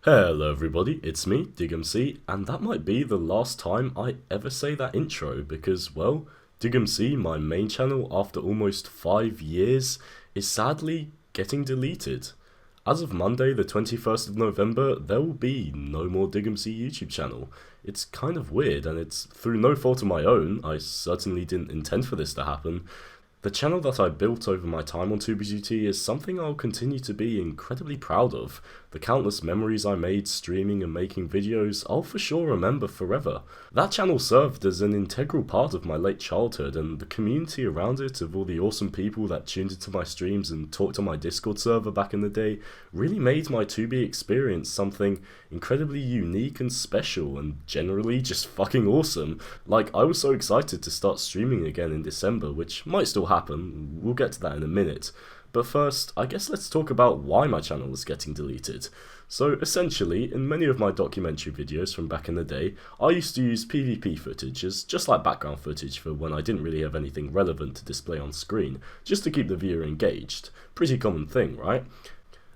Hello everybody, it's me, digmc, and that might be the last time I ever say that intro because, well, digmc, my main channel after almost 5 years, is sadly getting deleted. As of Monday, the 21st of November, there will be no more digmc YouTube channel. It's kind of weird, and it's through no fault of my own. I certainly didn't intend for this to happen. The channel that I built over my time on TubeGT is something I'll continue to be incredibly proud of. The countless memories I made streaming and making videos, I'll for sure remember forever. That channel served as an integral part of my late childhood, and the community around it of all the awesome people that tuned into my streams and talked on my Discord server back in the day really made my 2B experience something incredibly unique and special and generally just fucking awesome. Like, I was so excited to start streaming again in December, which might still happen, we'll get to that in a minute. But first, I guess let's talk about why my channel is getting deleted. So essentially, in many of my documentary videos from back in the day, I used to use PvP footage as just like background footage for when I didn't really have anything relevant to display on screen, just to keep the viewer engaged. Pretty common thing, right?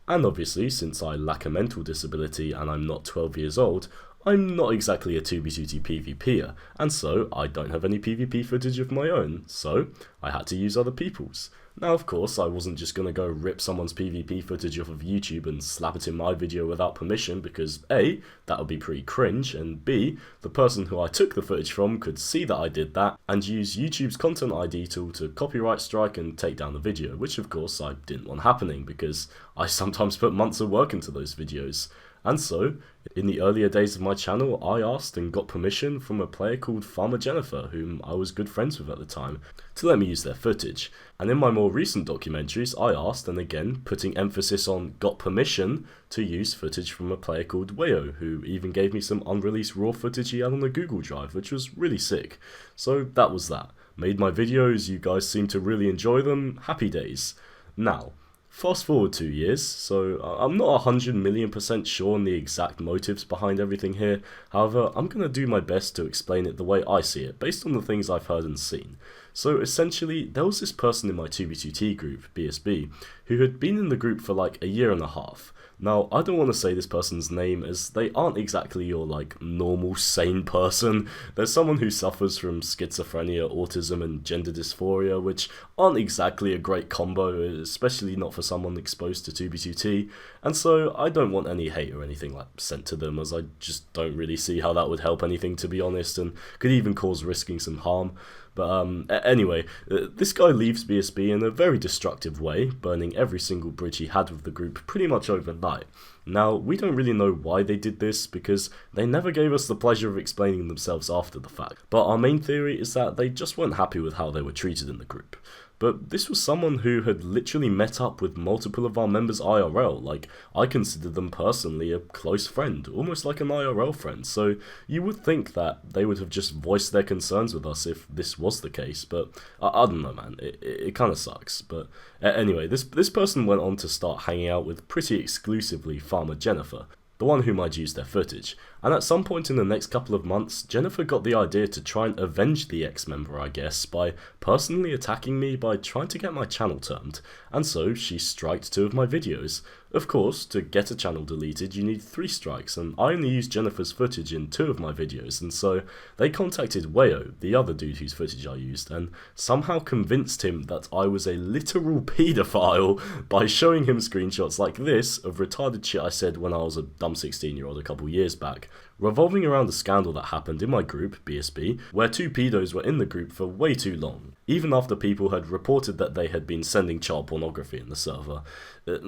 And obviously, since I lack a mental disability and I'm not 12 years old, I'm not exactly a 2B2T PvPer, and so I don't have any PvP footage of my own, so I had to use other people's. Now of course, I wasn't just gonna go rip someone's PvP footage off of YouTube and slap it in my video without permission because A, that would be pretty cringe, and B, the person who I took the footage from could see that I did that and use YouTube's Content ID tool to copyright strike and take down the video, which of course I didn't want happening because I sometimes put months of work into those videos. And so, in the earlier days of my channel, I asked and got permission from a player called Farmer Jennifer, whom I was good friends with at the time, to let me use their footage. And in my more recent documentaries, I asked, and again, putting emphasis on got permission, to use footage from a player called Wayo, who even gave me some unreleased raw footage he had on the Google Drive, which was really sick. So that was that. Made my videos, you guys seem to really enjoy them, happy days. Now, fast forward 2 years, so I'm not 100,000,000% sure on the exact motives behind everything here. However, I'm going to do my best to explain it the way I see it, based on the things I've heard and seen. So essentially, there was this person in my 2B2T group, BSB, who had been in the group for like a year and a half. Now, I don't want to say this person's name as they aren't exactly your like normal sane person. There's someone who suffers from schizophrenia, autism and gender dysphoria, which aren't exactly a great combo, especially not for someone exposed to 2B2T, and so I don't want any hate or anything like sent to them as I just don't really see how that would help anything, to be honest, and could even cause risking some harm. But anyway, this guy leaves BSB in a very destructive way, burning every single bridge he had with the group pretty much overnight. Now, we don't really know why they did this because they never gave us the pleasure of explaining themselves after the fact. But our main theory is that they just weren't happy with how they were treated in the group. But this was someone who had literally met up with multiple of our members IRL, like I considered them personally a close friend, almost like an IRL friend, so you would think that they would have just voiced their concerns with us if this was the case, but I don't know, man, it kind of sucks. But anyway, this person went on to start hanging out with pretty exclusively Farmer Jennifer, the one whom I'd used their footage, and at some point in the next couple of months, Jennifer got the idea to try and avenge the ex-member, I guess, by personally attacking me by trying to get my channel termed, and so she striked 2 of my videos. Of course, to get a channel deleted you need 3 strikes, and I only used Jennifer's footage in 2 of my videos, and so they contacted Wayo, the other dude whose footage I used, and somehow convinced him that I was a literal paedophile by showing him screenshots like this of retarded shit I said when I was a dumb 16-year-old a couple years back, revolving around a scandal that happened in my group, BSB, where 2 pedos were in the group for way too long, even after people had reported that they had been sending child pornography in the server.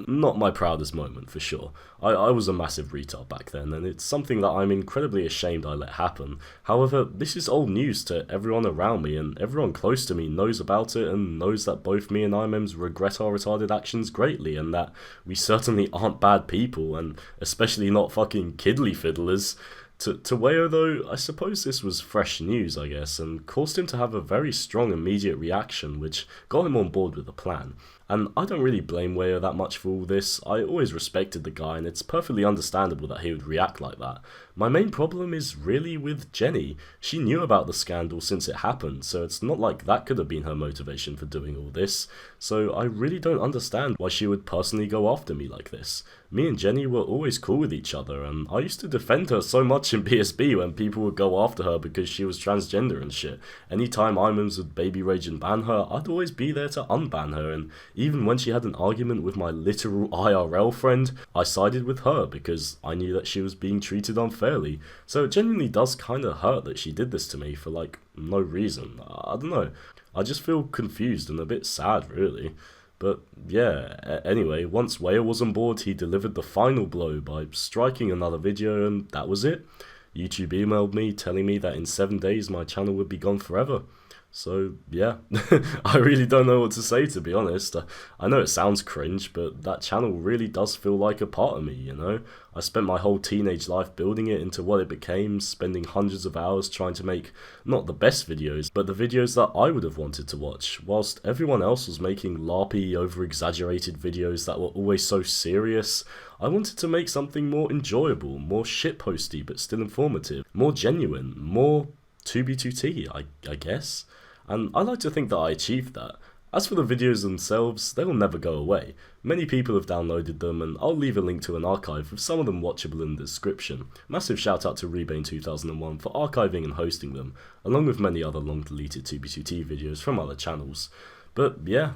Not my proudest moment, for sure. I was a massive retard back then, and it's something that I'm incredibly ashamed I let happen. However, this is old news to everyone around me, and everyone close to me knows about it and knows that both me and IMEMS regret our retarded actions greatly, and that we certainly aren't bad people, and especially not fucking kiddly fiddlers. To Wayo though, I suppose this was fresh news, I guess, and caused him to have a very strong immediate reaction, which got him on board with the plan. And I don't really blame Wayo that much for all this. I always respected the guy, and it's perfectly understandable that he would react like that. My main problem is really with Jenny. She knew about the scandal since it happened, so it's not like that could have been her motivation for doing all this. So I really don't understand why she would personally go after me like this. Me and Jenny were always cool with each other, and I used to defend her so much in PSB when people would go after her because she was transgender and shit. Anytime Imams would baby rage and ban her, I'd always be there to unban her, and even when she had an argument with my literal IRL friend, I sided with her because I knew that she was being treated unfairly. So it genuinely does kinda hurt that she did this to me for like no reason. I don't know. I just feel confused and a bit sad, really. But yeah, anyway, once Whale was on board, he delivered the final blow by striking another video, and that was it. YouTube emailed me telling me that in 7 days my channel would be gone forever. So yeah, I really don't know what to say, to be honest. I know it sounds cringe, but that channel really does feel like a part of me, you know? I spent my whole teenage life building it into what it became, spending hundreds of hours trying to make not the best videos, but the videos that I would have wanted to watch, whilst everyone else was making larpy, over-exaggerated videos that were always so serious. I wanted to make something more enjoyable, more shitposty but still informative, more genuine, more 2B2T, I guess. And I like to think that I achieved that. As for the videos themselves, they will never go away. Many people have downloaded them, and I'll leave a link to an archive with some of them watchable in the description. Massive shout out to Rebane2001 for archiving and hosting them, along with many other long deleted 2B2T videos from other channels. But yeah,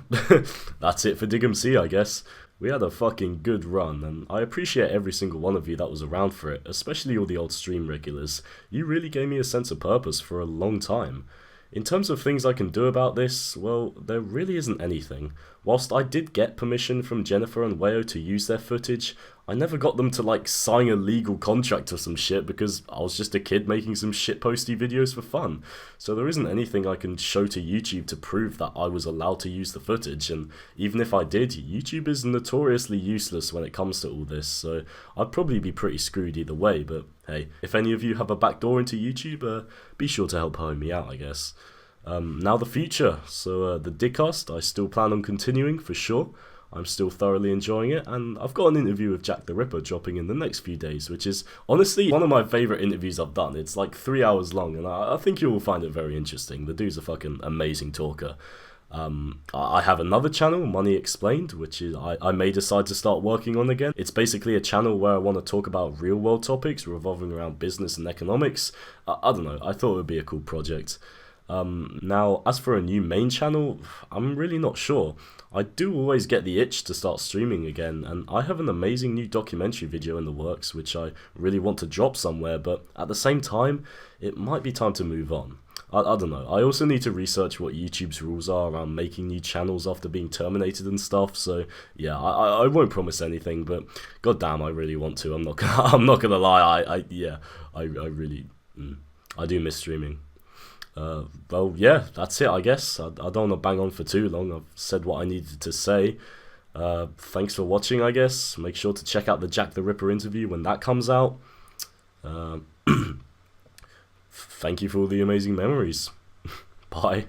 that's it for digmc, I guess. We had a fucking good run, and I appreciate every single one of you that was around for it, especially all the old stream regulars. You really gave me a sense of purpose for a long time. In terms of things I can do about this, well, there really isn't anything. Whilst I did get permission from Jennifer and Wayo to use their footage, I never got them to like sign a legal contract or some shit because I was just a kid making some shitposty videos for fun. So there isn't anything I can show to YouTube to prove that I was allowed to use the footage, and even if I did, YouTube is notoriously useless when it comes to all this, so I'd probably be pretty screwed either way, but hey, if any of you have a backdoor into YouTube, be sure to help home me out, I guess. Now the future, so the Digcast, I still plan on continuing for sure. I'm still thoroughly enjoying it, and I've got an interview with Jack the Ripper dropping in the next few days, which is honestly one of my favourite interviews I've done. It's like 3 hours long, and I think you will find it very interesting. The dude's a fucking amazing talker. I have another channel, Money Explained, which is I may decide to start working on again. It's basically a channel where I want to talk about real world topics revolving around business and economics. I don't know, I thought it would be a cool project. Now, as for a new main channel, I'm really not sure. I do always get the itch to start streaming again, and I have an amazing new documentary video in the works which I really want to drop somewhere, but at the same time, it might be time to move on. I don't know, I also need to research what YouTube's rules are around making new channels after being terminated and stuff, so yeah, I won't promise anything, but goddamn, I really want to. I'm not gonna lie, I really, I do miss streaming. Well, yeah, that's it, I guess. I don't want to bang on for too long. I've said what I needed to say. Thanks for watching, I guess. Make sure to check out the Jack the Ripper interview when that comes out. Thank you for all the amazing memories. Bye.